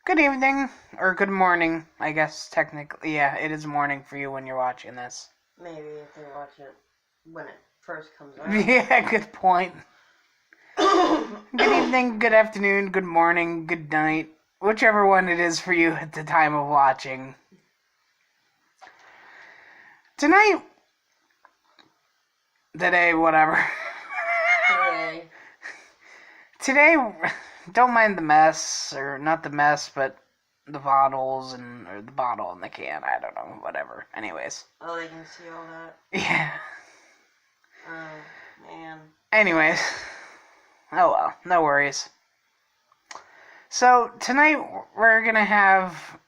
Good evening, or good morning, I guess, technically. Yeah, it is morning for you when you're watching this. Maybe if they watch it when it first comes out. Yeah, good point. Good evening, good afternoon, good morning, good night, whichever one it is for you at the time of watching. Today, whatever. Today, don't mind the mess, or not the mess, but the bottles or the bottle and the can, I don't know, whatever. Anyways. Oh, they can see all that? Yeah. Oh, man. Anyways. Oh well, no worries. So, tonight we're gonna have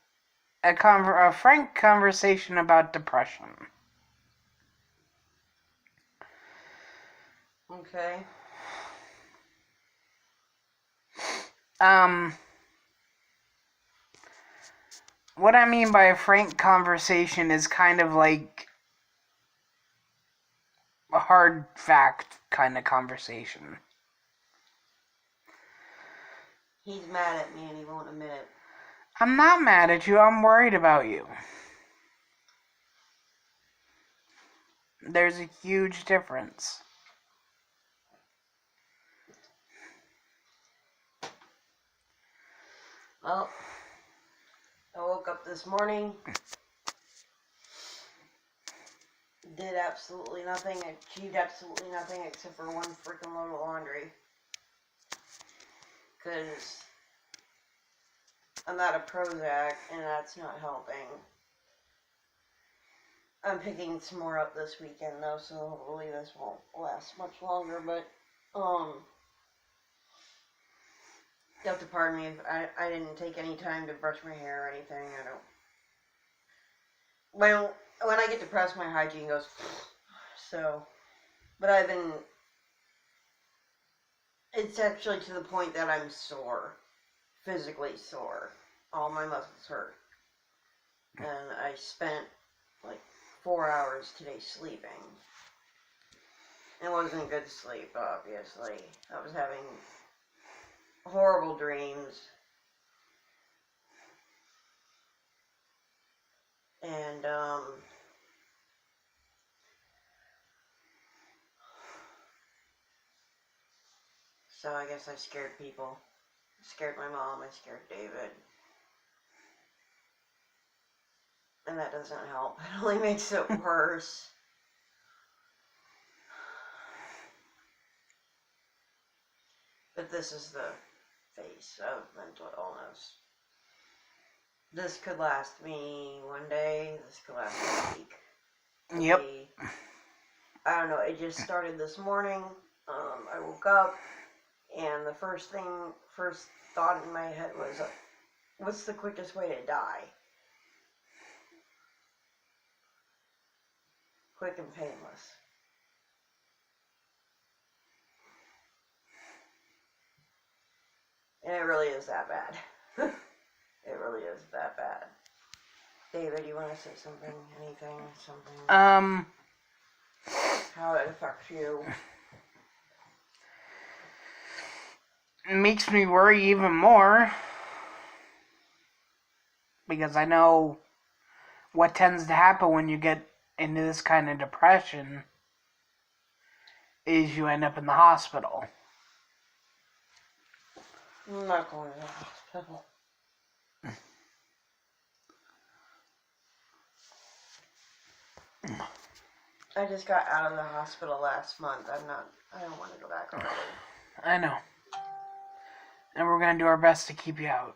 a frank conversation about depression. Okay. What I mean by a frank conversation is kind of like a hard fact kind of conversation. He's mad at me and he won't admit it. I'm not mad at you, I'm worried about you. There's a huge difference. Well, I woke up this morning, did absolutely nothing, achieved absolutely nothing except for one freaking load of laundry. Because I'm out of Prozac and that's not helping. I'm picking some more up this weekend though, so hopefully this won't last much longer, but, you have to pardon me if I didn't take any time to brush my hair or anything. I don't. Well, when I get depressed, my hygiene goes. So, but I've been. It's actually to the point that I'm sore, physically sore. All my muscles hurt, and I spent like 4 hours today sleeping. It wasn't good sleep, obviously. I was having horrible dreams. And, so I guess I scared people. I scared my mom, I scared David. And that doesn't help. It only makes it worse. But this is the face of mental illness. This could last me one day, this could last me a week. Yep. I don't know, it just started this morning. I woke up, and the first thought in my head was, what's the quickest way to die? Quick and painless. And it really is that bad. It really is that bad. David, you want to say something? Anything? Something? How it affects you? It makes me worry even more. Because I know what tends to happen when you get into this kind of depression is you end up in the hospital. I'm not going to the hospital. I just got out of the hospital last month. I don't want to go back already. I know. And we're going to do our best to keep you out.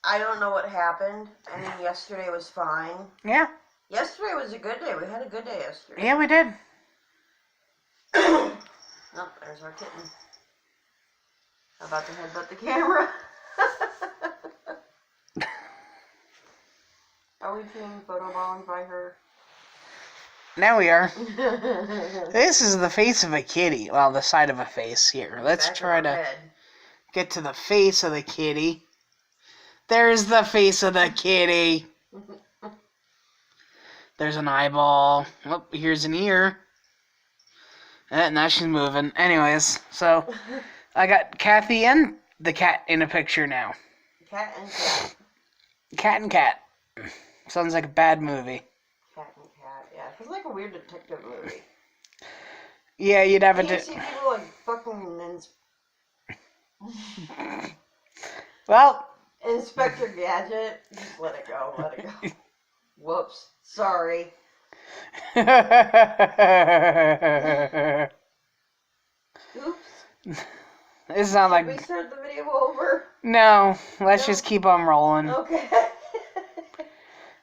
I don't know what happened. I mean, yesterday was fine. Yeah. Yesterday was a good day. We had a good day yesterday. Yeah, we did. Oh, there's our kitten. I'm about to headbutt the camera. Are we being photobombed by her? Now we are. This is the face of a kitty. Well, the side of a face here. Let's try to get to the face of the kitty. There's the face of the kitty. There's an eyeball. Oh, here's an ear. Now she's moving. Anyways, so I got Cathy and the cat in a picture now. Cat and cat. Cat and cat. Sounds like a bad movie. Cat and cat, yeah. It's like a weird detective movie. Yeah, you'd have You see people like fucking Well. Inspector Gadget. Just let it go, let it go. Whoops. Sorry. Oops. It's not like... Should we start the video over? No, let's just keep on rolling. Okay.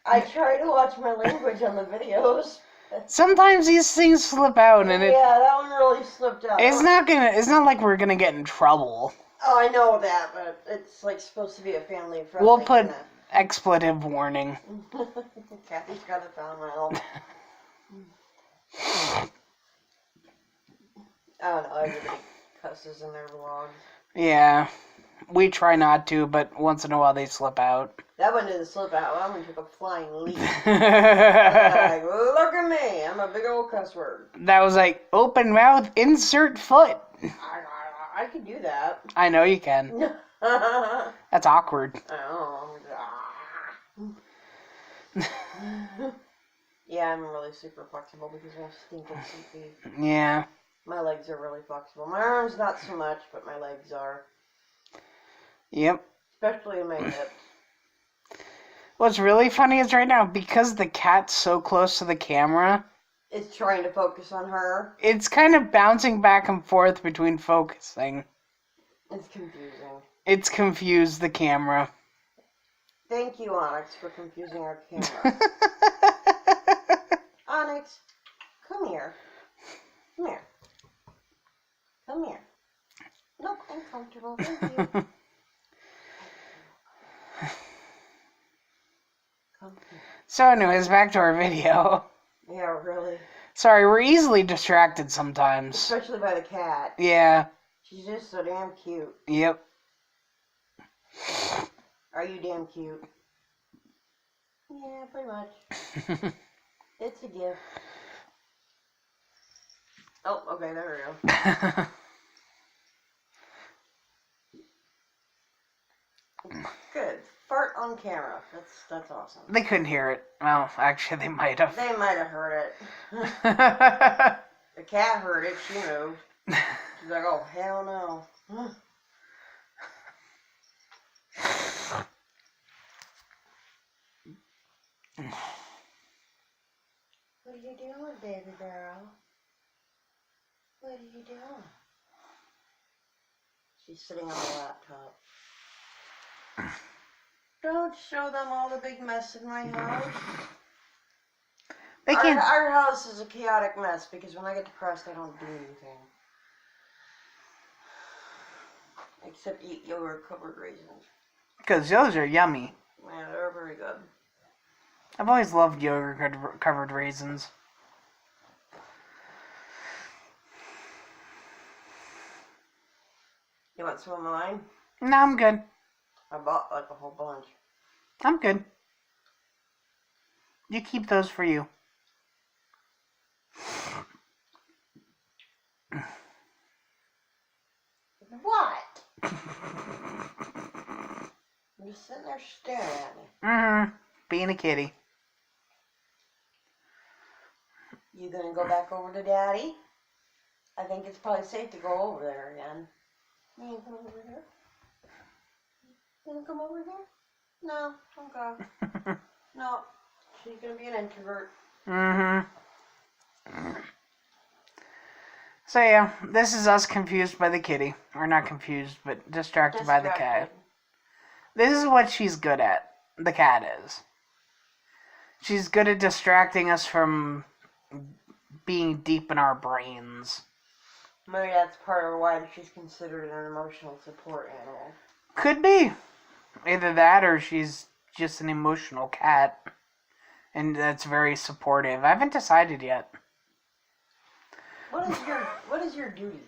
I try to watch my language on the videos. Sometimes these things slip out, and yeah, that one really slipped out. It's not like we're gonna get in trouble. Oh, I know that, but it's like supposed to be a family friendly. We'll put expletive warning. Kathy's got a thumbnail. I don't know, everybody cusses in their vlogs. Yeah, we try not to, but once in a while they slip out. That one didn't slip out. That one took a flying leap. Like, look at me, I'm a big old cuss word. That was like, open mouth, insert foot. I can do that. I know you can. That's awkward. Yeah, I'm really super flexible because I'm stinking sleepy. Yeah. My legs are really flexible. My arms not so much, but my legs are. Yep. Especially in my hips. What's really funny is right now, because the cat's so close to the camera, it's trying to focus on her. It's kind of bouncing back and forth between focusing. It's confusing. It's confused the camera. Thank you, Onyx, for confusing our camera. Onyx, come here. Come here. Come here. Nope, I'm comfortable. Thank you. Come here. So anyways, back to our video. Yeah, really. Sorry, we're easily distracted sometimes. Especially by the cat. Yeah. She's just so damn cute. Yep. Are you damn cute? Yeah, pretty much. It's a gift. Oh, okay, there we go. Good. Fart on camera. That's awesome. They couldn't hear it. Well, actually, they might have. They might have heard it. The cat heard it. She moved. She's like, oh, hell no. What are you doing, baby girl? What are you doing? She's sitting on the laptop. Don't show them all the big mess in my house. They can't. Our house is a chaotic mess because when I get depressed, I don't do anything. Except eat yogurt-covered raisins. Because those are yummy. Man, they're very good. I've always loved yogurt-covered raisins. You want some of mine? No, I'm good. I bought like a whole bunch. I'm good. You keep those for you. What? I'm just sitting there staring at me. Being a kitty. You gonna go back over to Daddy? I think it's probably safe to go over there again. You gonna come over here? You gonna come over here? No, okay. No, she's gonna be an introvert. So yeah, this is us confused by the kitty. Or not confused, but distracted by the cat. This is what she's good at. The cat is. She's good at distracting us from being deep in our brains. Maybe that's part of why she's considered an emotional support animal. Could be. Either that or she's just an emotional cat. And that's very supportive. I haven't decided yet. What is your duty?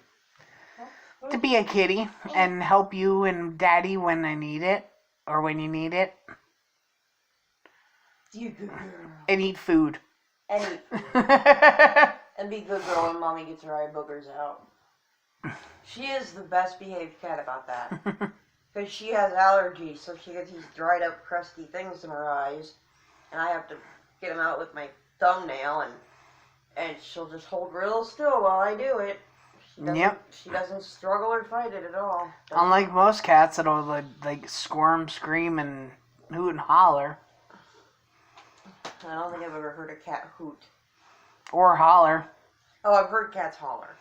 To be a kitty and help you and Daddy when I need it. Or when you need it. You good girl. And eat food. And eat food. And be good girl when Mommy gets her eye boogers out. She is the best behaved cat about that. Because she has allergies, so she gets these dried up, crusty things in her eyes. And I have to get them out with my thumbnail, and she'll just hold real still while I do it. She doesn't struggle or fight it at all. Unlike most cats that'll like squirm, scream, and hoot and holler. I don't think I've ever heard a cat hoot. Or holler. Oh, I've heard cats holler.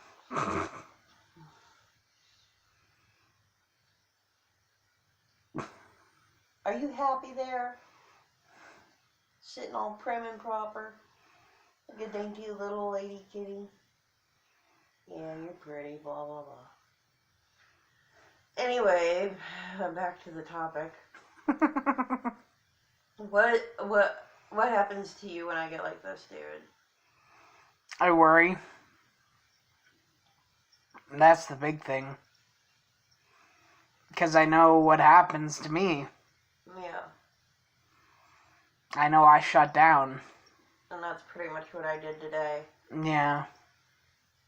Are you happy there? Sitting all prim and proper? Like a dainty little lady kitty? Yeah, you're pretty, blah, blah, blah. Anyway, back to the topic. What happens to you when I get like this, David? I worry. That's the big thing. Because I know what happens to me. Yeah. I know I shut down. And that's pretty much what I did today. Yeah.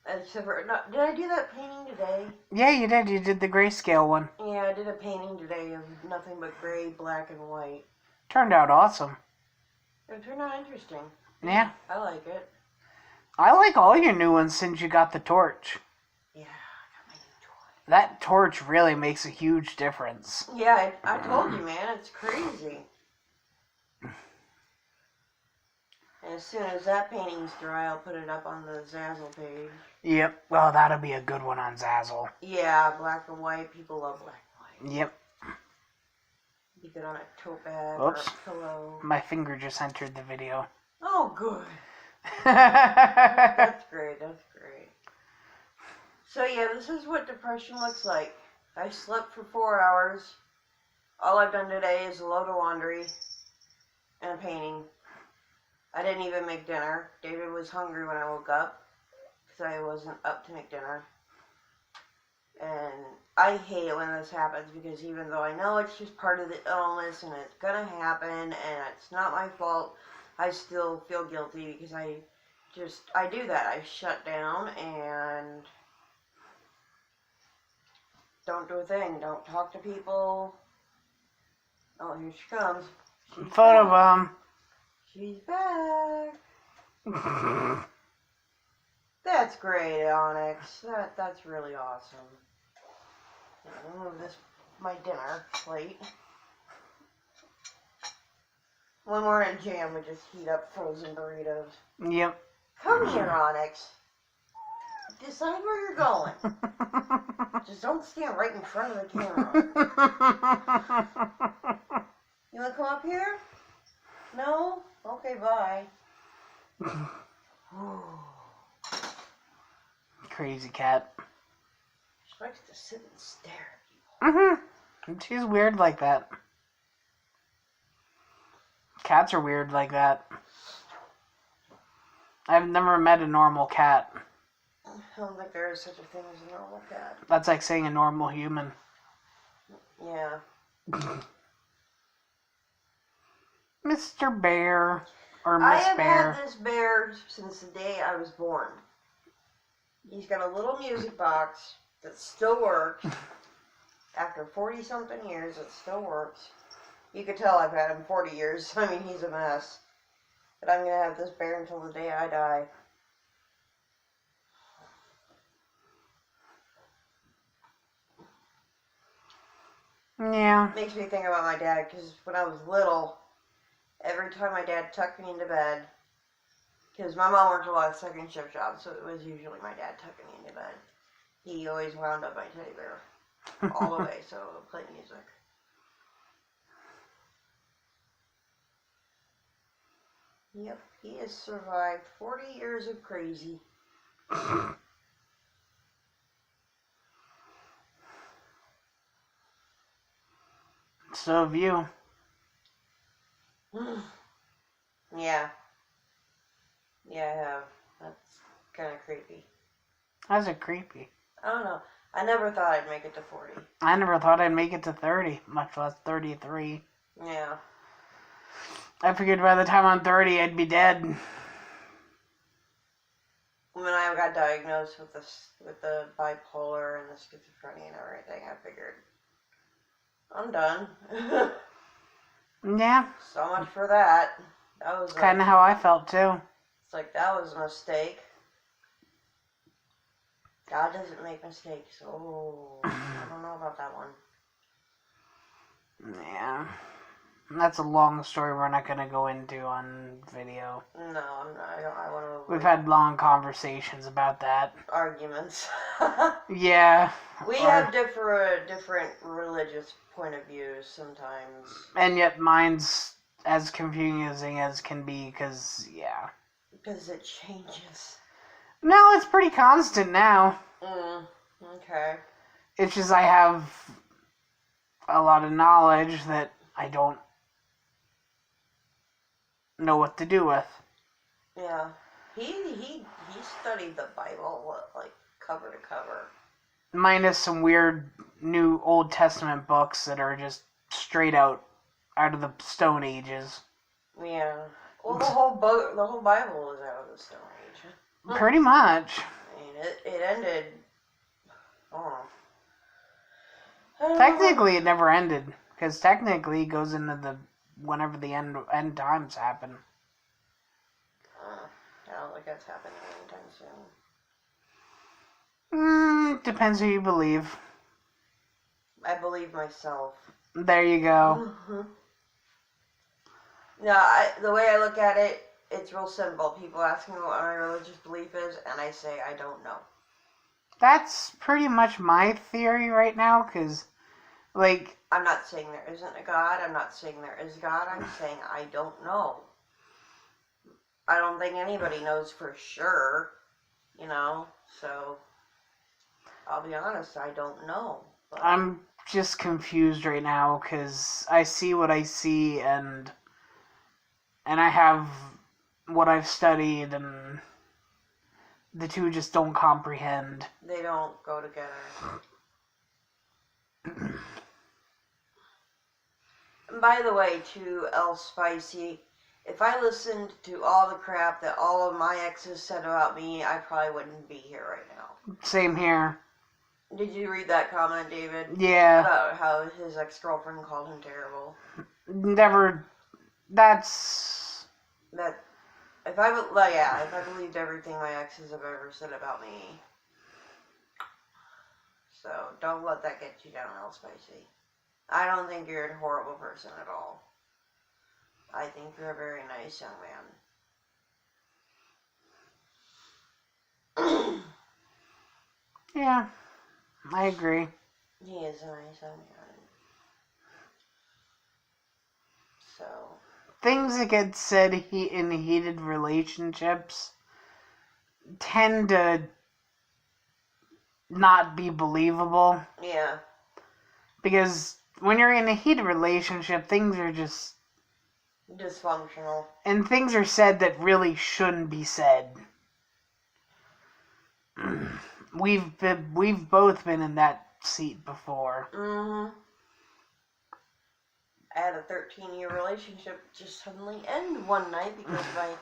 Except for, no, did I do that painting today? Yeah, you did. You did the grayscale one. Yeah, I did a painting today of nothing but gray, black, and white. Turned out awesome. It turned out interesting. Yeah. I like it. I like all your new ones since you got the torch. Yeah, I got my new toy. That torch really makes a huge difference. Yeah, I told you, man. It's crazy. And as soon as that painting's dry, I'll put it up on the Zazzle page. Yep. Well, that'll be a good one on Zazzle. Yeah, black and white. People love black and white. Yep. You get on a tote bag Oops. or a pillow. My finger just entered the video. Oh, good. That's great. That's great. So, yeah, this is what depression looks like. I slept for 4 hours. All I've done today is a load of laundry and a painting. I didn't even make dinner. David was hungry when I woke up because I wasn't up to make dinner. And I hate it when this happens because even though I know it's just part of the illness and it's going to happen and it's not my fault, I still feel guilty because I do that. I shut down and don't do a thing. Don't talk to people. Oh, here she comes. Photobomb. She's back. That's great, Onyx. That's really awesome. I'll move this, my dinner plate. When we're in jam, we just heat up frozen burritos. Yep. Come here, Onyx. Decide where you're going. Just don't stand right in front of the camera. You want to come up here? No? Okay, bye. Crazy cat. She likes to sit and stare at people. She's weird like that. Cats are weird like that. I've never met a normal cat. I don't think there is such a thing as a normal cat. That's like saying a normal human. Yeah. Mr. Bear or I Miss have Bear. had this bear since the day I was born. He's got a little music box that still works. After 40-something years, it still works. You could tell I've had him 40 years. I mean, he's a mess. But I'm going to have this bear until the day I die. Yeah. Makes me think about my dad, because when I was little, every time my dad tucked me into bed, because my mom worked a lot of second shift jobs, so it was usually my dad tucking me into bed. He always wound up my teddy bear all the way, so I would play music. Yep, he has survived 40 years of crazy. So have you. Yeah. Yeah, I have. That's kind of creepy. How's it creepy? I don't know. I never thought I'd make it to 40. I never thought I'd make it to 30, much less 33. Yeah. I figured by the time I'm 30, I'd be dead. when I got diagnosed with the bipolar and the schizophrenia and everything, I figured, I'm done. Yeah. So much for that. That was Kind of how I felt too. It's like, that was a mistake. God doesn't make mistakes. Oh, I don't know about that one. Yeah. That's a long story we're not going to go into on video. No, I'm not. I want to. We've had long conversations about that. Arguments. Yeah. We have different religious point of views sometimes. And yet mine's as confusing as can be, because, yeah. Because it changes. No, it's pretty constant now. Okay. It's just I have a lot of knowledge that I don't know what to do with. Yeah. He studied the Bible, like, cover to cover. Minus some weird new Old Testament books that are just straight out of the Stone Ages. Yeah. Well, the whole Bible was out of the Stone Age. Pretty much. I mean, it ended. Oh. Technically, it never ended, because technically it goes into the whenever the end times happen. I don't think that's happening anytime soon. Depends who you believe. I believe myself. There you go. No, the way I look at it, it's real simple. People ask me what my religious belief is, and I say I don't know. That's pretty much my theory right now, because, like... I'm not saying there isn't a God. I'm not saying there is God. I'm saying I don't know. I don't think anybody knows for sure, so I'll be honest, I don't know. But I'm just confused right now, because I see what I see, and I have what I've studied, and the two just don't comprehend. They don't go together. And by the way, to El Spicy, if I listened to all the crap that all of my exes said about me, I probably wouldn't be here right now. Same here. Did you read that comment, David? Yeah. About how his ex-girlfriend called him terrible. Never. That's... That, if I believed everything my exes have ever said about me. So, don't let that get you down, El Spicy. I don't think you're a horrible person at all. I think you're a very nice young man. Yeah, I agree. He is a nice young man. So... Things that get said in heated relationships tend to not be believable. Yeah. Because when you're in a heated relationship, things are just... dysfunctional. And things are said that really shouldn't be said. We've both been in that seat before. Mm-hmm. I had a 13-year relationship just suddenly end one night because my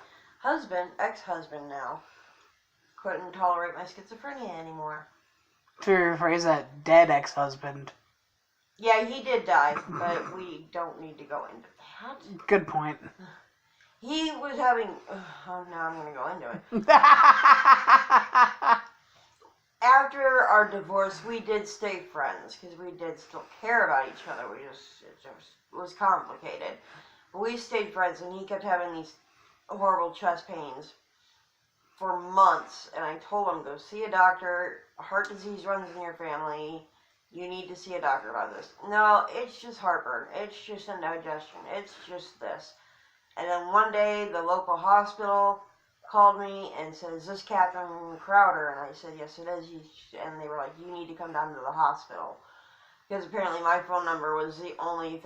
ex-husband now, couldn't tolerate my schizophrenia anymore. To rephrase that, dead ex-husband. Yeah, he did die, but we don't need to go into that. Good point. He was having... Oh, now I'm going to go into it. After our divorce, we did stay friends, because we did still care about each other. It just was complicated. But we stayed friends, and he kept having these horrible chest pains for months. And I told him, go see a doctor. Heart disease runs in your family. You need to see a doctor about this. No, it's just heartburn. It's just indigestion. It's just this. And then one day, the local hospital called me and said, is this Catherine Crowder? And I said, yes, it is. And they were like, you need to come down to the hospital. Because apparently my phone number was the only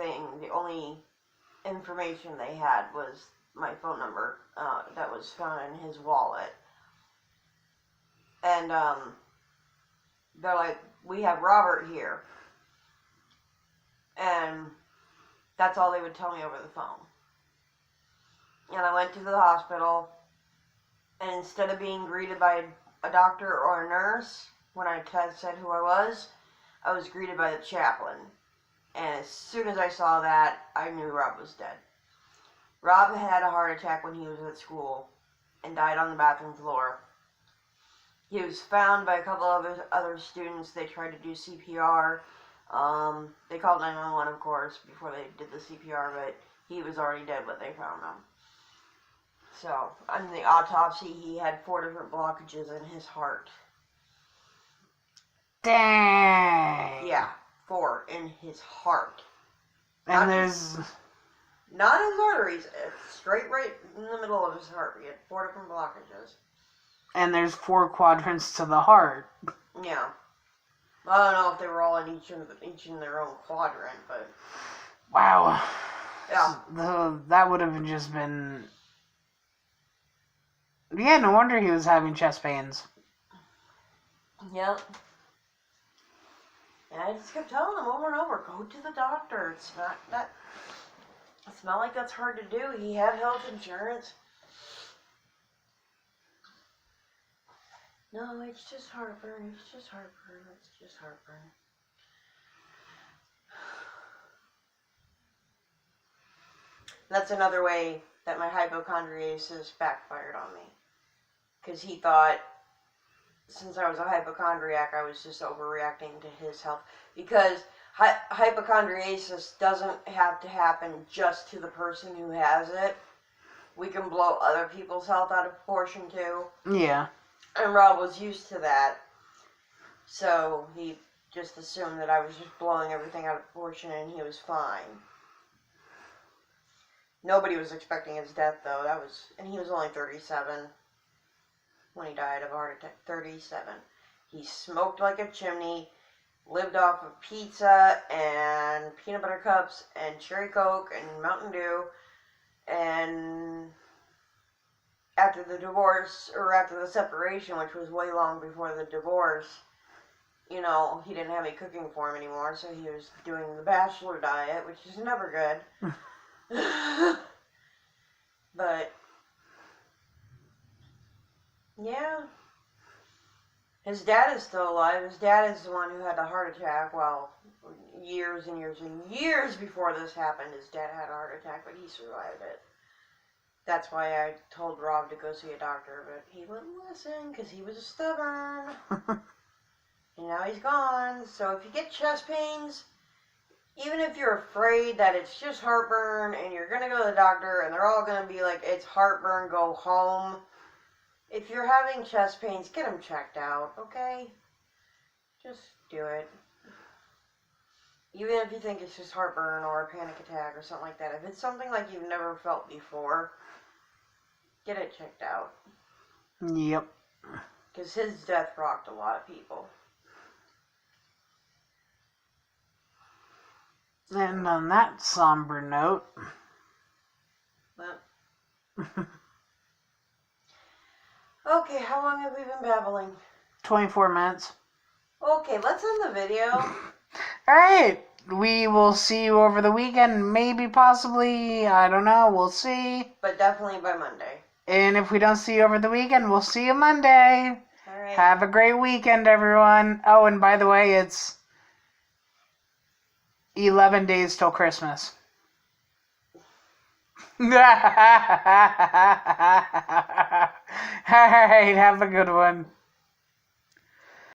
information they had was my phone number that was found in his wallet. And they're like, we have Robert here. And that's all they would tell me over the phone. And I went to the hospital. And instead of being greeted by a doctor or a nurse, when I said who I was greeted by the chaplain. And as soon as I saw that, I knew Rob was dead. Rob had a heart attack when he was at school and died on the bathroom floor. He was found by a couple of other students. They tried to do CPR. They called 911, of course, before they did the CPR, but he was already dead when they found him. So, on the autopsy, he had 4 different blockages in his heart. Dang. Yeah, 4 in his heart. And there's... Not his arteries, it's straight right in the middle of his heart. He had 4 different blockages. And there's 4 quadrants to the heart. Yeah. I don't know if they were all in each in their own quadrant, but... Wow. Yeah. That would have just been... Yeah, no wonder he was having chest pains. Yep. And I just kept telling him over and over, go to the doctor. It's not like that's hard to do. He had health insurance. No, it's just heartburn. It's just heartburn. It's just heartburn. That's another way that my hypochondriasis backfired on me. Because he thought, since I was a hypochondriac, I was just overreacting to his health. Because hypochondriasis doesn't have to happen just to the person who has it. We can blow other people's health out of proportion too. Yeah. And Rob was used to that. So he just assumed that I was just blowing everything out of proportion and he was fine. Nobody was expecting his death though. And he was only 37 when he died of a heart attack. 37. He smoked like a chimney, lived off of pizza and peanut butter cups and cherry Coke and Mountain Dew. And after the divorce, or after the separation, which was way long before the divorce, you know, he didn't have any cooking for him anymore, so he was doing the bachelor diet, which is never good. But, yeah. His dad is still alive. His dad is the one who had the heart attack. Well, years and years and years before this happened, his dad had a heart attack, but he survived it. That's why I told Rob to go see a doctor, but he wouldn't listen because he was stubborn. And now he's gone. So if you get chest pains, even if you're afraid that it's just heartburn and you're going to go to the doctor and they're all going to be like, it's heartburn, go home. If you're having chest pains, get them checked out, okay? Just do it. Even if you think it's just heartburn or a panic attack or something like that. If it's something like you've never felt before, get it checked out. Yep. Because his death rocked a lot of people. And on that somber note... Well... Okay, how long have we been babbling? 24 minutes. Okay, let's end the video. Alright, we will see you over the weekend. Maybe, possibly, I don't know, we'll see. But definitely by Monday. And if we don't see you over the weekend, we'll see you Monday. Alright. Have a great weekend, everyone. Oh, and by the way, it's 11 days till Christmas. Alright, have a good one.